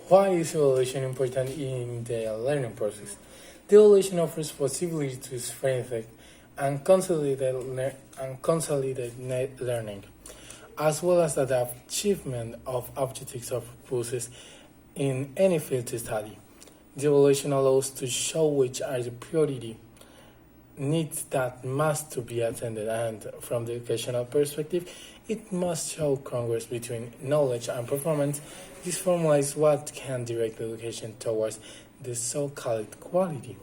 Why is evaluation important in the learning process? The evaluation offers possibility to strengthen and consolidate learning, as well as the achievement of objectives or purposes in any field to study. The evaluation allows to show which are the priority needs that must to be attended, and from the educational perspective it must show congress between knowledge and performance. This formalizes what can direct education towards the so-called quality.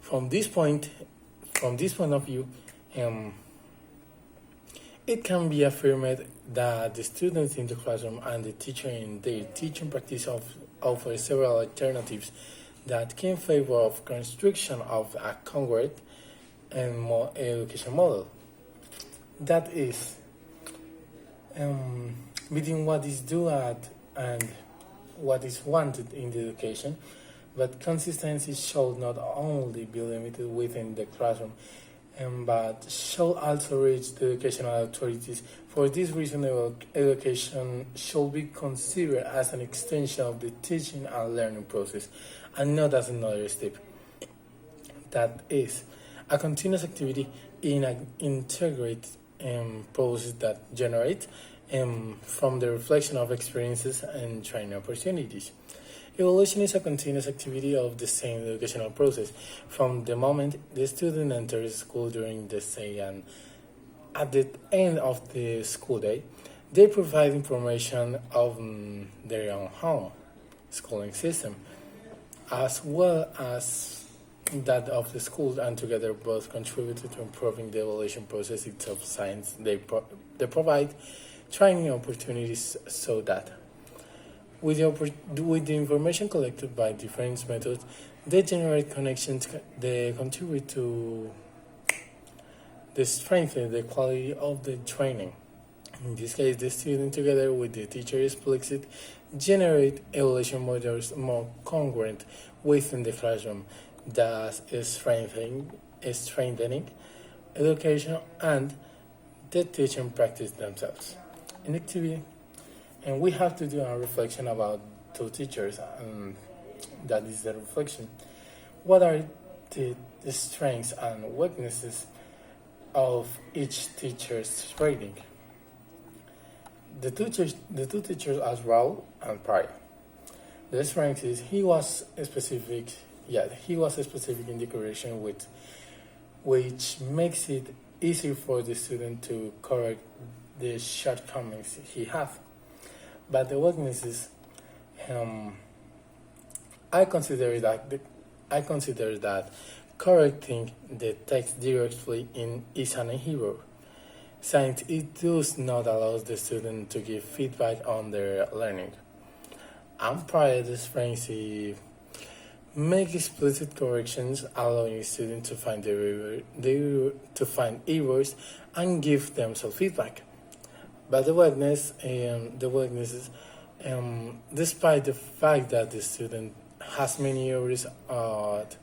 From this point from this point of view, um, it can be affirmed that the students in the classroom and the teacher in their teaching practice offer several alternatives that can favor of construction of a congruent and more education model. That is, between what is due at and what is wanted in the education, but consistency should not only be limited within the classroom, but should also reach the educational authorities. For this reason, education should be considered as an extension of the teaching and learning process, and not as another step. That is, a continuous activity in an integrated process that generates from the reflection of experiences and training opportunities. Evaluation is a continuous activity of the same educational process from the moment the student enters school during the day and at the end of the school day. They provide information of their own home schooling system as well as that of the school, and together both contributed to improving the evaluation process itself. Science they provide training opportunities so that with the information collected by different methods, they generate connections. They contribute to the strength and the quality of the training. In this case, the student, together with the teacher explicit, generate evaluation models more congruent within the classroom, thus strengthening education and the teaching practice themselves. In activity, and we have to do a reflection about two teachers, and that is the reflection. What are the strengths and weaknesses of each teacher's training? The two teachers as Raul and Prior. The strength is he was specific, in the correction with which makes it easy for the student to correct the shortcomings he have. But the weaknesses, um, I consider that correcting the text directly in is an error, since it does not allow the student to give feedback on their learning. And prior to this frenzy, make explicit corrections, allowing students to find to find errors and give themselves feedback. But the weaknesses, despite the fact that the student has many errors at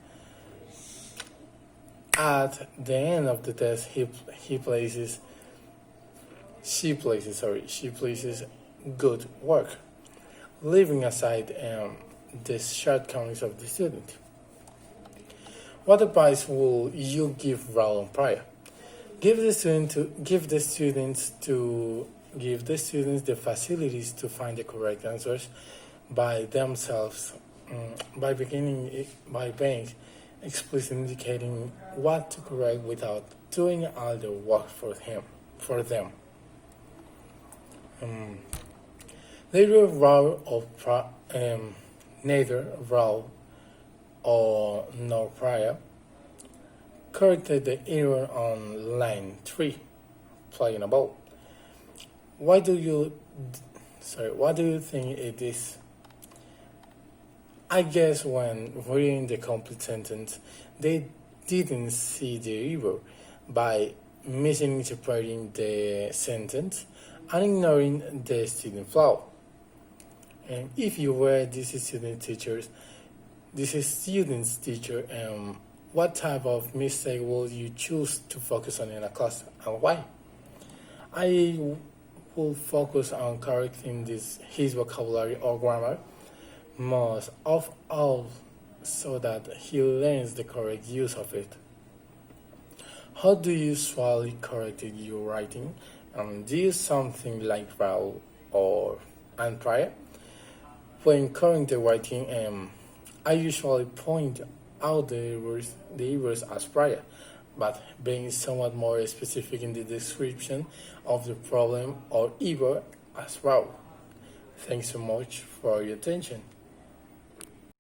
the end of the test, she places good work, leaving aside the shortcomings of the student. What advice will you give Raul and Prior? Give the students the facilities to find the correct answers by themselves, by being explicitly indicating what to correct without doing all the work for them. Neither Raul or nor Prior corrected the error on line 3, playing a ball. What do you think it is? I guess when reading the complete sentence, they didn't see the error by misinterpreting the sentence and ignoring the student flaw. And if you were this student's teacher, what type of mistake will you choose to focus on in a class, and why? I will focus on correcting his vocabulary or grammar, most of all so that he learns the correct use of it. How do you usually correct your writing? Do you use something like RAW or and prior? When correcting writing, I usually point out the errors as prior, but being somewhat more specific in the description of the problem or error as well. Thanks so much for your attention.